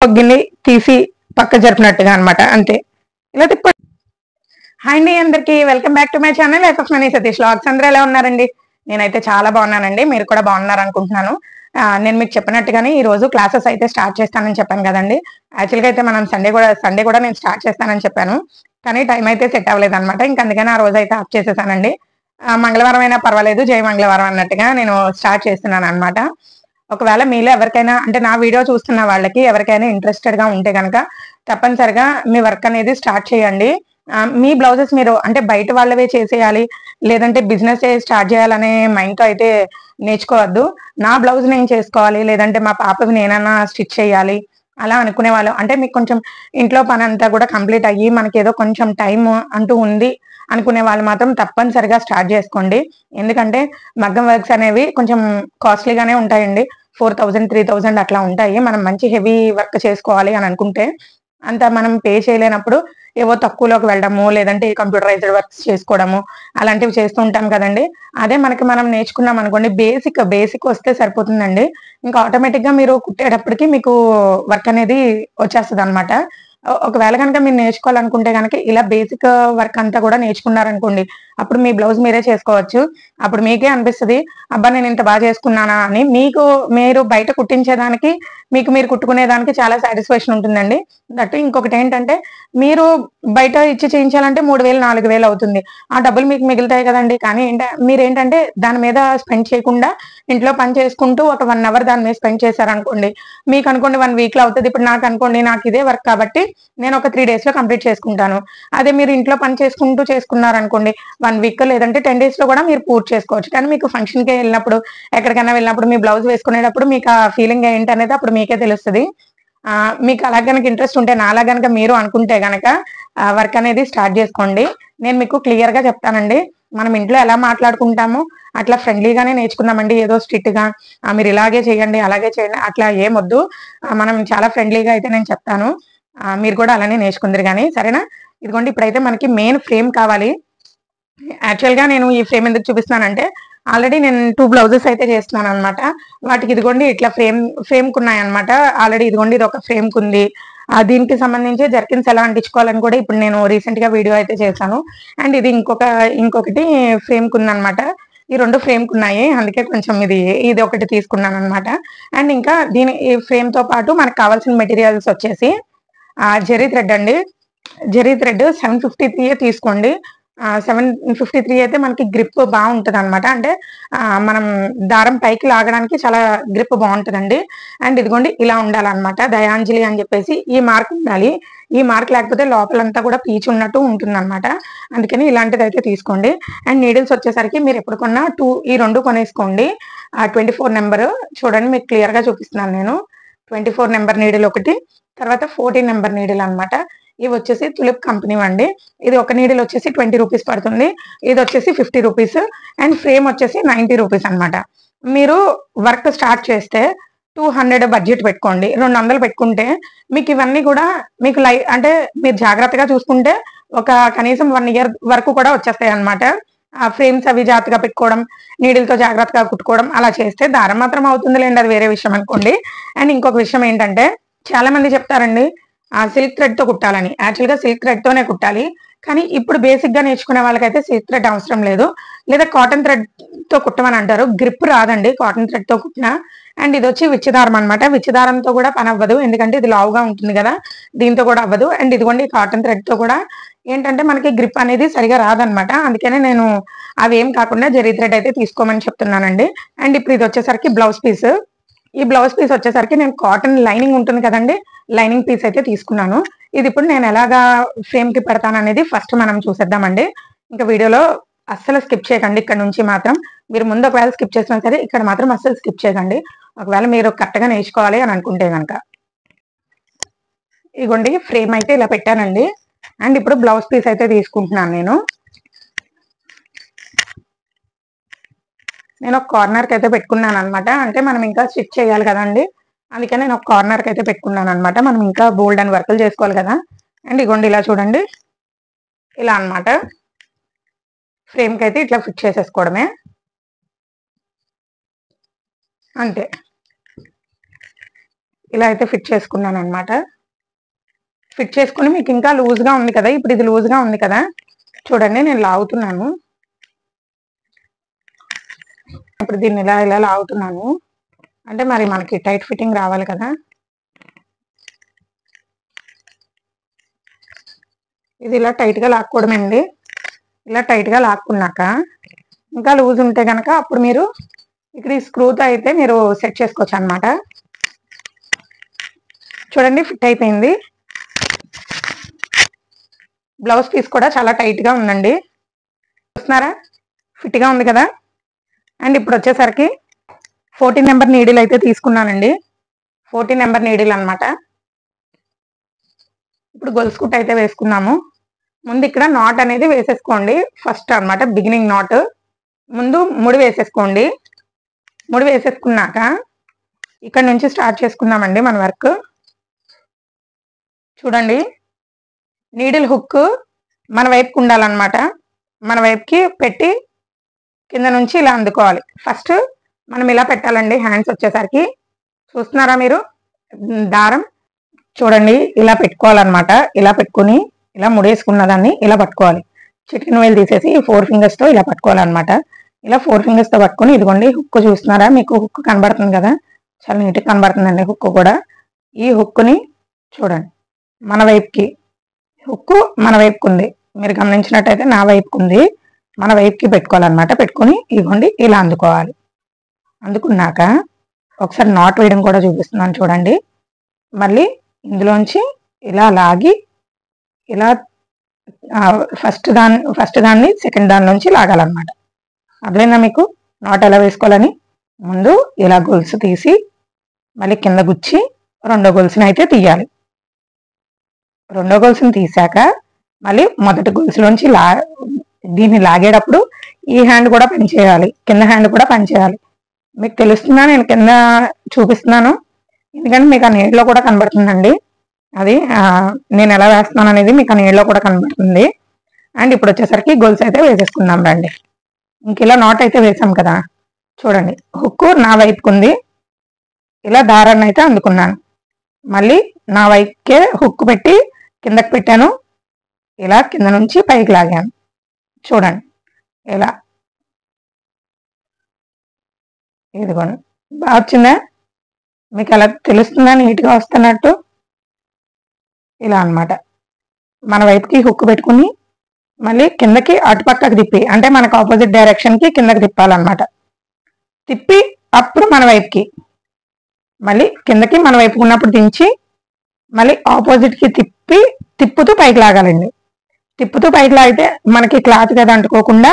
గిన్నె తీసి పక్క జరిపినట్టుగా అనమాట, అంతే. ఇలా తిప్ప. హాయ్ అండి అందరికి, welcome back to my channel life of money Satish vlogs. అందరూ ఎలా ఉన్నారండి? నేనైతే చాలా బాగున్నానండి, మీరు కూడా బాగున్నారు అనుకుంటున్నాను. నేను మీకు చెప్పినట్టుగానే ఈ రోజు క్లాసెస్ అయితే స్టార్ట్ చేస్తానని చెప్పాను కదండి. యాక్చువల్గా అయితే మనం సండే కూడా నేను స్టార్ట్ చేస్తానని చెప్పాను, కానీ టైం అయితే సెట్ అవ్వలేదు అనమాట. ఇంకా అందుకని ఆ రోజు అయితే ఆఫ్ చేసేసానండి. మంగళవారం అయినా పర్వాలేదు, జై మంగళవారం అన్నట్టుగా నేను స్టార్ట్ చేస్తున్నాను అనమాట. ఒకవేళ మీలో ఎవరికైనా అంటే నా వీడియో చూస్తున్న వాళ్ళకి ఎవరికైనా ఇంట్రెస్టెడ్ గా ఉంటే కనుక తప్పనిసరిగా మీ వర్క్ అనేది స్టార్ట్ చేయండి. మీ బ్లౌజెస్ మీరు అంటే బయట వాళ్ళవే చేసేయాలి, లేదంటే బిజినెస్ స్టార్ట్ చేయాలనే మైండ్ తో అయితే నేర్చుకోవద్దు. నా బ్లౌజ్ నేను చేసుకోవాలి, లేదంటే మా పాపకి నేనన్నా స్టిచ్ చేయాలి అలా అనుకునే వాళ్ళు, అంటే మీకు కొంచెం ఇంట్లో పని అంతా కూడా కంప్లీట్ అయ్యి మనకి ఏదో కొంచెం టైం అంటూ ఉంది అనుకునే వాళ్ళు మాత్రం తప్పనిసరిగా స్టార్ట్ చేసుకోండి. ఎందుకంటే మగ్గం వర్క్స్ అనేవి కొంచెం కాస్ట్లీగానే ఉంటాయండి. 4000 3000 అట్లా ఉంటాయి. మనం మంచి హెవీ వర్క్ చేసుకోవాలి అని అనుకుంటే అంత మనం పే చేయలేనప్పుడు ఏవో తక్కువలోకి వెళ్ళడము, లేదంటే కంప్యూటరైజ్డ్ వర్క్స్ చేసుకోవడము అలాంటివి చేస్తూ ఉంటాం కదండి. అదే మనకి మనం నేర్చుకున్నాం అనుకోండి, బేసిక్ వస్తే సరిపోతుందండి. ఇంకా ఆటోమేటిక్ గా మీరు కుట్టేటప్పటికి మీకు వర్క్ అనేది వచ్చేస్తుంది అనమాట. ఒకవేళ కనుక మీరు నేర్చుకోవాలనుకుంటే కనుక ఇలా బేసిక్ వర్క్ అంతా కూడా నేర్చుకున్నారనుకోండి, అప్పుడు మీ బ్లౌజ్ మీరే చేసుకోవచ్చు. అప్పుడు మీకే అనిపిస్తుంది, అబ్బా నేను ఇంత బాగా చేసుకున్నానా అని. మీరు బయట కుట్టించేదానికి మీరు కుట్టుకునేదానికి చాలా సాటిస్ఫాక్షన్ ఉంటుందండి. దట్టు ఇంకొకటి ఏంటంటే, మీరు బయట ఇచ్చి చేయించాలంటే 3000 4000 అవుతుంది. ఆ డబ్బులు మీకు మిగులుతాయి కదండి. కానీ మీరేంటంటే దాని మీద స్పెండ్ చేయకుండా ఇంట్లో పని చేసుకుంటూ ఒక 1 అవర్ దాని మీద స్పెండ్ చేశారనుకోండి, మీకు అనుకోండి 1 వీక్ లో అవుతుంది. ఇప్పుడు నాకు అనుకోండి, నాకు ఇదే వర్క్ కాబట్టి నేను ఒక 3 days లో కంప్లీట్ చేసుకుంటాను. అదే మీరు ఇంట్లో పని చేసుకుంటూ చేసుకున్నారనుకోండి, 1 వీక్ లేదంటే 10 days లో కూడా మీరు పూర్తి చేసుకోవచ్చు. కానీ మీకు ఫంక్షన్ కి వెళ్ళినప్పుడు, ఎక్కడికైనా వెళ్ళినప్పుడు మీ బ్లౌజ్ వేసుకునేటప్పుడు మీకు ఆ ఫీలింగ్ ఏంటి అనేది అప్పుడు మీకే తెలుస్తుంది. మీకు అలా కనుక ఇంట్రెస్ట్ ఉంటే, నాలా కనుక మీరు అనుకుంటే గనక వర్క్ అనేది స్టార్ట్ చేసుకోండి. నేను మీకు క్లియర్ గా చెప్తానండి. మనం ఇంట్లో ఎలా మాట్లాడుకుంటామో అట్లా ఫ్రెండ్లీగానే నేర్చుకుందామండి. ఏదో స్ట్రిక్ట్ గా మీరు ఇలాగే చేయండి అలాగే చేయండి అట్లా ఏమొద్దు. మనం చాలా ఫ్రెండ్లీగా అయితే నేను చెప్తాను. మీరు కూడా అలానే నేర్చుకుందరు కానీ, సరేనా? ఇదిగోండి, ఇప్పుడైతే మనకి మెయిన్ ఫ్రేమ్ కావాలి. యాక్చువల్ గా నేను ఈ ఫ్రేమ్ ఎందుకు చూపిస్తున్నానంటే, ఆల్రెడీ నేను 2 బ్లౌజెస్ అయితే చేస్తున్నాను అనమాట. వాటికి ఇదిగోండి ఇట్లా ఫ్రేమ్ కున్నాయి అనమాట. ఆల్రెడీ ఇదిగోండి ఇది ఒక ఫ్రేమ్ కుంది. దీనికి సంబంధించి జర్కిన్స్ ఎలా అంటించుకోవాలని కూడా ఇప్పుడు నేను రీసెంట్ గా వీడియో అయితే చేశాను. అండ్ ఇది ఇంకొకటి ఫ్రేమ్ కుందనమాట. ఈ 2 ఫ్రేమ్ కున్నాయి, అందుకే కొంచెం ఇది ఒకటి తీసుకున్నాను అనమాట. అండ్ ఇంకా ఈ ఫ్రేమ్ తో పాటు మనకు కావాల్సిన మెటీరియల్స్ వచ్చేసి జెరీ థ్రెడ్ అండి. జెరీ థ్రెడ్ 753 తీసుకోండి. 753 అయితే మనకి గ్రిప్ బాగుంటుంది అనమాట. అంటే మనం దారం పైకి లాగడానికి చాలా గ్రిప్ బాగుంటుందండి. అండ్ ఇదిగోండి ఇలా ఉండాలన్నమాట. దయాంజలి అని చెప్పేసి ఈ మార్క్ ఉండాలి. ఈ మార్క్ లేకపోతే లోపలంతా కూడా పీచు ఉన్నట్టు ఉంటుంది అనమాట. అందుకని ఇలాంటిది అయితే తీసుకోండి. అండ్ నీడిల్స్ వచ్చేసరికి మీరు ఎప్పుడు కొన్నా ఈ 2 కొనేసుకోండి. 24 నెంబర్ చూడండి, మీకు క్లియర్ గా చూపిస్తున్నాను నేను. 24 నెంబర్ నీడిల్ ఒకటి, తర్వాత 14 నెంబర్ నీడిల్ అనమాట. ఇవి వచ్చేసి తులిప్ కంపెనీ అండి. ఇది ఒక నీడిల్ వచ్చేసి 20 రూపీస్ పడుతుంది. ఇది వచ్చేసి 50 రూపీస్. అండ్ ఫ్రేమ్ వచ్చేసి 90 రూపీస్ అనమాట. మీరు వర్క్ స్టార్ట్ చేస్తే 200 బడ్జెట్ పెట్టుకోండి. 200 పెట్టుకుంటే మీకు ఇవన్నీ కూడా మీకు అంటే మీరు జాగ్రత్తగా చూసుకుంటే ఒక కనీసం 1 year వరకు కూడా వచ్చేస్తాయి అనమాట. ఆ ఫ్రేమ్స్ అవి జాగ్రత్తగా పెట్టుకోవడం, నీడిల్తో జాగ్రత్తగా కుట్టుకోవడం అలా చేస్తే దారం మాత్రం అవుతుంది లేండి, అది వేరే విషయం అనుకోండి. అండ్ ఇంకొక విషయం ఏంటంటే, చాలా మంది చెప్తారండి సిల్క్ థ్రెడ్ తో కుట్టాలని. యాక్చువల్ గా సిల్క్ థ్రెడ్ తోనే కుట్టాలి, కానీ ఇప్పుడు బేసిక్ గా నేర్చుకునే వాళ్ళకైతే సిల్క్ థ్రెడ్ అవసరం లేదు. లేదా కాటన్ థ్రెడ్ తో కుట్టమని అంటారు. గ్రిప్ రాదండి కాటన్ థ్రెడ్ తో కుట్టినా. అండ్ ఇది వచ్చి విచ్చిదారం అనమాట. విచ్చిదారంతో కూడా పని అవ్వదు, ఎందుకంటే ఇది లావుగా ఉంటుంది కదా, దీంతో కూడా అవ్వదు. అండ్ ఇదిగోండి కాటన్ థ్రెడ్ తో కూడా ఏంటంటే మనకి గ్రిప్ అనేది సరిగా రాదనమాట. అందుకనే నేను అవేం కాకుండా జరీ థ్రెడ్ అయితే తీసుకోమని చెప్తున్నానండి. అండ్ ఇప్పుడు ఇది వచ్చేసరికి బ్లౌజ్ పీస్. ఈ బ్లౌజ్ పీస్ వచ్చేసరికి నేను కాటన్ లైనింగ్ ఉంటుంది కదండి, లైనింగ్ పీస్ అయితే తీసుకున్నాను. ఇది ఇప్పుడు నేను ఎలాగా ఫ్రేమ్ కి పెడతాను అనేది ఫస్ట్ మనం చూసేద్దామండి. ఇంకా వీడియోలో అస్సలు స్కిప్ చేయకండి. ఇక్కడ నుంచి మాత్రం మీరు ముందు ఒకవేళ స్కిప్ చేసినా సరే ఇక్కడ మాత్రం అస్సలు స్కిప్ చేయకండి, ఒకవేళ మీరు కరెక్ట్ గా నేర్చుకోవాలి అని అనుకుంటే కనుక. ఇదిగోండి ఫ్రేమ్ అయితే ఇలా పెట్టానండి. అండ్ ఇప్పుడు బ్లౌజ్ పీస్ అయితే తీసుకుంటున్నాను నేను ఒక కార్నర్ కి అయితే పెట్టుకున్నాను అనమాట. అంటే మనం ఇంకా స్టిచ్ చేయాలి కదండి, అందుకని నేను ఒక కార్నర్ కి అయితే పెట్టుకున్నాను అనమాట. మనం ఇంకా బోల్డ్ అండ్ వర్క్లు చేసుకోవాలి కదా. అండ్ ఇగోండి ఇలా చూడండి, ఇలా అనమాట. ఫ్రేమ్ కి అయితే ఇట్లా ఫిట్ చేసేసుకోవడమే, అంతే. ఇలా అయితే ఫిట్ చేసుకున్నాను అనమాట. ఫిట్ చేసుకుని మీకు ఇంకా లూజ్గా ఉంది కదా, ఇప్పుడు ఇది లూజ్గా ఉంది కదా, చూడండి నేను లాగుతున్నాను. ఇప్పుడు దీన్ని ఇలా ఇలా లాగుతున్నాను, అంటే మరి మనకి టైట్ ఫిట్టింగ్ రావాలి కదా. ఇది ఇలా టైట్గా లాక్కోవడమండి. ఇలా టైట్గా లాక్కున్నాక ఇంకా లూజ్ ఉంటే కనుక అప్పుడు మీరు ఇక్కడ ఈ స్క్రూతో అయితే మీరు సెట్ చేసుకోవచ్చు అనమాట. చూడండి ఫిట్ అయిపోయింది. బ్లౌజ్ పీస్ కూడా చాలా టైట్గా ఉందండి, చూస్తున్నారా, ఫిట్గా ఉంది కదా. అండ్ ఇప్పుడు వచ్చేసరికి 14 నెంబర్ నీడిల్ అయితే తీసుకున్నానండి. 14 నెంబర్ నీడిల్ అనమాట. ఇప్పుడు గొలుసు కుట్టు అయితే వేసుకున్నాము. ముందు ఇక్కడ నాట్ అనేది వేసేసుకోండి ఫస్ట్ అనమాట, బిగినింగ్ నాట్. ముందు ముడి వేసేసుకోండి. ముడి వేసేసుకున్నాక ఇక్కడ నుంచి స్టార్ట్ చేసుకుందామండి మన వర్క్. చూడండి, నీడిల్ హుక్ మన వైపుకి ఉండాలన్నమాట. మన వైపుకి పెట్టి కింద నుంచి ఇలా అందుకోవాలి. ఫస్ట్ మనం ఇలా పెట్టాలండి. హ్యాండ్స్ వచ్చేసరికి చూస్తున్నారా మీరు, దారం చూడండి ఇలా పెట్టుకోవాలన్నమాట. ఇలా పెట్టుకుని ఇలా ముడేసుకున్న దాన్ని ఇలా పట్టుకోవాలి. చిటికెన్ వేలు తీసేసి 4 ఫింగర్స్తో ఇలా పట్టుకోవాలన్నమాట. ఇలా 4 ఫింగర్స్తో పట్టుకుని ఇదిగోండి హుక్ చూస్తున్నారా, మీకు హుక్ కనబడుతుంది కదా, చాలా నీట్గా కనబడుతుందండి హుక్ కూడా. ఈ హుక్ని చూడండి మన వైపుకి, హుక్ మన వైపుకు ఉంది, మీరు గమనించినట్టయితే నా వైపుకు ఉంది. మన వైపుకి పెట్టుకోవాలన్నమాట. పెట్టుకుని ఇదిగోండి ఇలా అందుకోవాలి. అందుకున్నాక ఒకసారి నాట్ వేయడం కూడా చూపిస్తున్నాను చూడండి. మళ్ళీ ఇందులోంచి ఇలా లాగి ఇలా ఫస్ట్ దాన్ని సెకండ్ దానిలోంచి లాగాలన్నమాట. అర్థమైందా మీకు నాట్ ఎలా వేసుకోవాలని? ముందు ఇలా గొలుసు తీసి మళ్ళీ కింద గుచ్చి రెండో గొలుసుని అయితే తీయాలి. రెండో గొలుసుని తీసాక మళ్ళీ మొదటి గొలుసులోంచి దీన్ని లాగేటప్పుడు ఈ హ్యాండ్ కూడా పనిచేయాలి, కింద హ్యాండ్ కూడా పనిచేయాలి. మీకు తెలుస్తుందా, నేను కింద చూపిస్తున్నాను ఎందుకంటే మీకు ఆ నీడలో కూడా కనబడుతుందండి. అది నేను ఎలా వేస్తున్నాను అనేది మీకు ఆ నీడలో కూడా కనబడుతుంది. అండ్ ఇప్పుడు వచ్చేసరికి గొలుసు అయితే వేసేసుకుందాం రండి. ఇంక ఇలా నాట్ అయితే వేసాం కదా, చూడండి హుక్ నా వైపుకు ఉంది. ఇలా దారాన్ని అయితే అందుకున్నాను. మళ్ళీ నా వైపుకే హుక్ పెట్టి కిందకి పెట్టాను. ఇలా కింద నుంచి పైకి లాగాను. చూడండి ఇలా, ఇదిగోండి బాగా వచ్చిందా, మీకు ఎలా తెలుస్తుందా నీట్గా వస్తున్నట్టు? ఇలా అన్నమాట. మన వైపుకి హుక్ పెట్టుకుని మళ్ళీ కిందకి అటుపక్కకి తిప్పి, అంటే మనకు ఆపోజిట్ డైరెక్షన్కి కిందకి తిప్పాలన్నమాట. తిప్పి అప్పుడు మన వైపుకి మళ్ళీ కిందకి మన వైపుకి ఉన్నప్పుడు దించి మళ్ళీ ఆపోజిట్కి తిప్పుతూ పైకి లాగాలండి. తిప్పుతూ పైకి లాగితే మనకి క్లాత్ కదా అంటుకోకుండా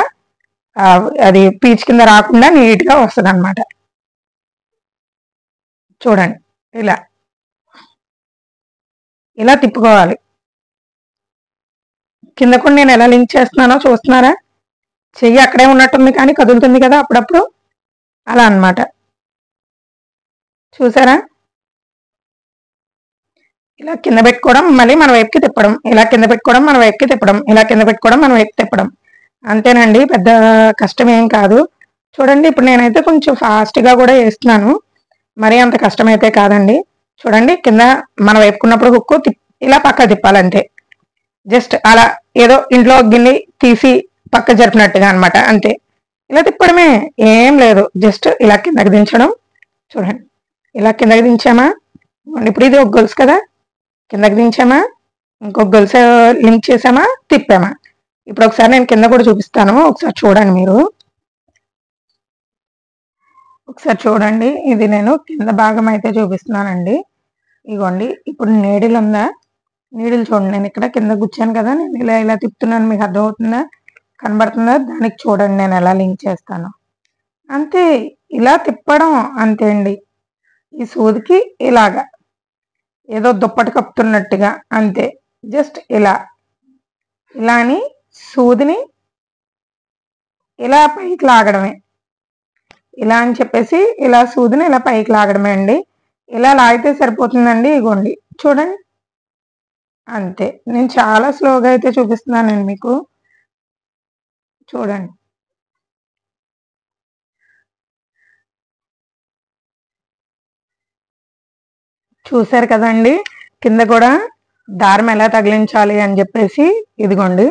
అది పీచ్ కింద రాకుండా నీట్గా వస్తుంది అనమాట. చూడండి ఇలా ఇలా తిప్పుకోవాలి. కింద కూడా నేను ఎలా లింక్ చేస్తున్నానో చూస్తున్నారా, చెయ్యి అక్కడే ఉన్నట్టుంది కానీ కదులుతుంది కదా అప్పుడప్పుడు, అలా అన్నమాట. చూసారా, ఇలా కింద పెట్టుకోవడం మళ్ళీ మన వైపుకి తిప్పడం, ఇలా కింద పెట్టుకోవడం మన వైపుకి తిప్పడం, ఇలా కింద పెట్టుకోవడం మన వైపు తిప్పడం, అంతేనండి, పెద్ద కష్టం ఏం కాదు. చూడండి ఇప్పుడు నేనైతే కొంచెం ఫాస్ట్గా కూడా వేస్తున్నాను, మరీ అంత కష్టమైతే కాదండి. చూడండి కింద మన వైపుకున్నప్పుడు హుక్కు ఇలా పక్క తిప్పాలంతే. జస్ట్ అలా ఏదో ఇంట్లో గిన్నె తీసి పక్క జరిపినట్టుగా అనమాట, అంతే. ఇలా తిప్పడమే, ఏం లేదు. జస్ట్ ఇలా కిందకి దించడం. చూడండి ఇలా కిందకి దించామా, ఇప్పుడు ఇది ఒక గొలుసు కదా, కిందకి దించామా, ఇంకొక గొలుసు లింక్ చేసామా, తిప్పామా. ఇప్పుడు ఒకసారి నేను కింద కూడా చూపిస్తాను, ఒకసారి చూడండి మీరు. ఒకసారి చూడండి, ఇది నేను కింద భాగం అయితే చూపిస్తున్నానండి. ఇగోండి ఇప్పుడు నీడిల్ ఉందా, నీడిల్ చూడండి, నేను ఇక్కడ కింద కూర్చాను కదా, నేను ఇలా ఇలా తిప్పుతున్నాను, మీకు అర్థమవుతుందా, కనబడుతుందా? దానికి చూడండి నేను ఎలా లింక్ చేస్తాను, అంతే. ఇలా తిప్పడం అంతే అండి. ఈ సూదికి ఇలాగా ఏదో దుప్పటి కప్పుతున్నట్టుగా అంతే. జస్ట్ ఇలా ఇలా అని సూదిని ఇలా పైకి లాగడమే, ఇలా అని చెప్పేసి ఇలా సూదిని ఇలా పైకి లాగడమే అండి. ఇలా లాగితే సరిపోతుందండి. ఇగోండి చూడండి, అంతే. నేను చాలా స్లోగా అయితే చూపిస్తున్నానండి మీకు, చూడండి. చూసారు కదండి, కింద కూడా దారం ఎలా తగిలించాలి అని చెప్పేసి. ఇదిగోండి,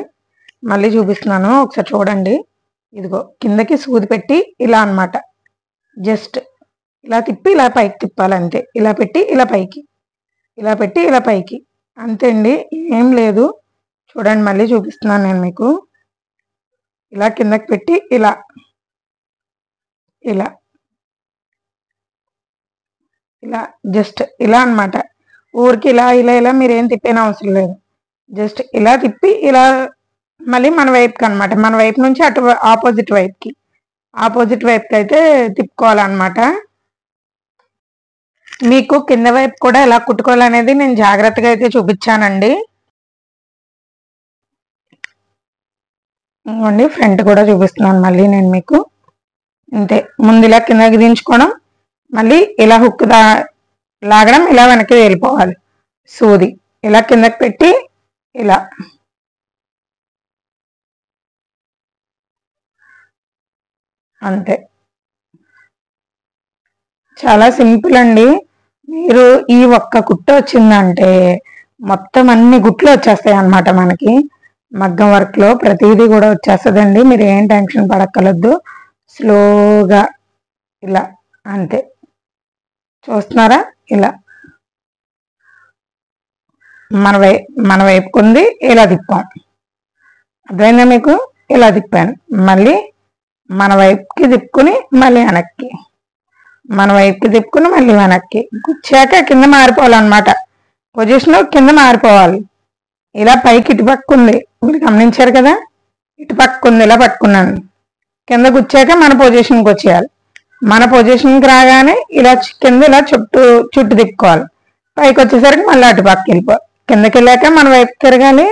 మళ్ళీ చూపిస్తున్నాను, ఒకసారి చూడండి. ఇదిగో కిందకి సూది పెట్టి ఇలా అన్నమాట. జస్ట్ ఇలా తిప్పి ఇలా పైకి తిప్పాలి అంతే. ఇలా పెట్టి ఇలా పైకి, ఇలా పెట్టి ఇలా పైకి, అంతే అండి, ఏం లేదు. చూడండి, మళ్ళీ చూపిస్తున్నాను నేను మీకు. ఇలా కిందకి పెట్టి ఇలా ఇలా ఇలా జస్ట్ ఇలా అన్నమాట. ఊరికి ఇలా ఇలా ఇలా మీరేం తిప్పేన అవసరం లేదు. జస్ట్ ఇలా తిప్పి ఇలా మళ్ళీ మన వైపుకి అనమాట. మన వైపు నుంచి అటు ఆపోజిట్ వైపుకి అయితే తిప్పుకోవాలన్నమాట. మీకు కింద వైపు కూడా ఎలా కుట్టుకోవాలనేది నేను జాగ్రత్తగా అయితే చూపించానండి. ఇవ్వండి, ఫ్రంట్ కూడా చూపిస్తున్నాను మళ్ళీ నేను మీకు. అంతే, ముందు ఇలా కిందకి దించుకోవడం, మళ్ళీ ఇలా హుక్ లాగడం, ఇలా వెనక్కి వెళ్ళిపోవాలి. సూది ఇలా కిందకి పెట్టి ఇలా అంతే. చాలా సింపుల్ అండి. మీరు ఈ ఒక్క కుట్ట వచ్చిందంటే మొత్తం అన్ని గుట్లు వచ్చేస్తాయి అన్నమాట. మనకి మగ్గం వర్క్ లో ప్రతిదీ కూడా వచ్చేస్తుందండి. మీరు ఏం టెన్షన్ పడక్కర్లేదు. స్లోగా ఇలా అంతే. చూస్తున్నారా, ఇలా మన వైపుకు ఉంది, ఇలా తిప్పాం. అర్థమైందా మీకు? ఇలా తిప్పాను, మళ్ళీ మన వైపుకి తిప్పుకుని మళ్ళీ వెనక్కి, మన వైపుకి తిప్పుకుని మళ్ళీ వెనక్కి. గుచ్చాక కింద మారిపోవాలన్నమాట. పొజిషన్ కింద మారిపోవాలి. ఇలా పైకి ఇటుపక్క ఉంది, మీరు గమనించారు కదా, ఇటుపక్క ఉంది, ఇలా పట్టుకున్నాను. కింద గుచ్చాక మన పొజిషన్కి వచ్చేయాలి. మన పొజిషన్కి రాగానే ఇలా కింద ఇలా చుట్టూ తిప్పుకోవాలి. పైకి వచ్చేసరికి మళ్ళీ అటుపక్కకి వెళ్ళిపోవాలి. కిందకి వెళ్ళాక మన వైపు తిరగాలి.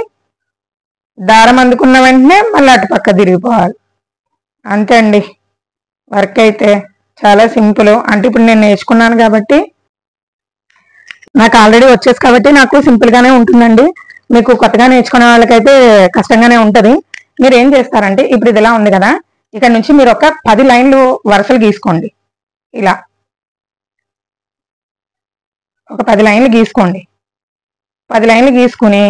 దారం అందుకున్న వెంటనే మళ్ళీ అటుపక్క తిరిగిపోవాలి. అంతే అండి. వర్క్ అయితే చాలా సింపుల్. అంటే ఇప్పుడు నేను నేర్చుకున్నాను కాబట్టి, నాకు ఆల్రెడీ వచ్చేసి కాబట్టి నాకు సింపుల్ గానే ఉంటుందండి. మీకు కొత్తగా నేర్చుకునే వాళ్ళకైతే కష్టంగానే ఉంటది. మీరు ఏం చేస్తారంటే, ఇప్పుడు ఇది ఇలా ఉంది కదా, ఇక్కడ నుంచి మీరు ఒక 10 లైన్లు వరుసలు గీసుకోండి. ఇలా ఒక 10 లైన్లు గీసుకోండి. 10 లైన్లు గీసుకుని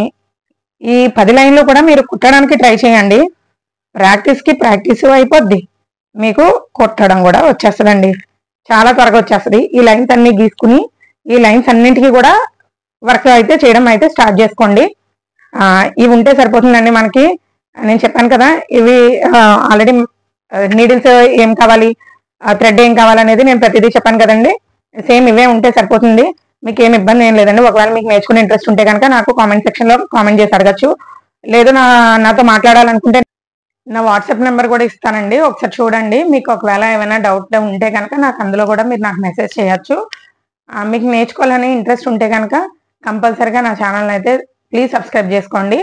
ఈ 10 లైన్లు కూడా మీరు కుట్టడానికి ట్రై చేయండి. ప్రాక్టీస్ అయిపోద్ది, మీకు కుట్టడం కూడా వచ్చేస్తుందండి. చాలా త్వరగా వచ్చేస్తుంది. ఈ లైన్స్ అన్ని గీసుకుని ఈ లైన్స్ అన్నింటికి కూడా వర్క్ అయితే చేయడం అయితే స్టార్ట్ చేసుకోండి. ఇవి ఉంటే సరిపోతుందండి మనకి. నేను చెప్పాను కదా, ఇవి ఆల్రెడీ నీడిల్స్ ఏం కావాలి, థ్రెడ్ ఏం కావాలనేది నేను ప్రతిదీ చెప్పాను కదండి. సేమ్ ఇవే ఉంటే సరిపోతుంది. మీకు ఏమి ఇబ్బంది ఏం లేదండి. ఒకవేళ మీకు నేర్చుకునే ఇంట్రెస్ట్ ఉంటే కనుక నాకు కామెంట్ సెక్షన్ లో కామెంట్ చేసి అడగచ్చు. లేదు నాతో మాట్లాడాలనుకుంటే నా వాట్సాప్ నెంబర్ కూడా ఇస్తానండి, ఒకసారి చూడండి. మీకు ఒకవేళ ఏమైనా డౌట్ ఉంటే కనుక నాకు అందులో కూడా మీరు నాకు మెసేజ్ చేయొచ్చు. మీకు నేర్చుకోవాలని ఇంట్రెస్ట్ ఉంటే కనుక కంపల్సరిగా నా ఛానల్ అయితే ప్లీజ్ సబ్స్క్రైబ్ చేసుకోండి.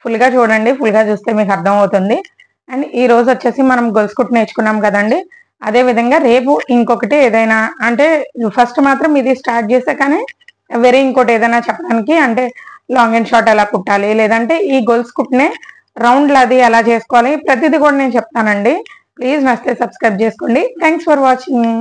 ఫుల్గా చూడండి, ఫుల్గా చూస్తే మీకు అర్థం అవుతుంది. అండ్ ఈ రోజు వచ్చేసి మనం గొలుసు కుట్టు నేర్చుకున్నాం కదండి. అదే విధంగా రేపు ఇంకొకటి ఏదైనా, అంటే ఫస్ట్ మాత్రం ఇది స్టార్ట్ చేస్తే కానీ వేరే ఇంకోటి ఏదైనా చెప్పడానికి, అంటే లాంగ్ అండ్ షార్ట్ ఎలా కుట్టాలి, లేదంటే ఈ గొలుసు కుట్టునే రౌండ్లు అది ఎలా చేసుకోవాలి, ప్రతిదీ కూడా నేను చెప్తానండి. ప్లీజ్ నచ్చితే సబ్స్క్రైబ్ చేసుకోండి. Thanks for watching.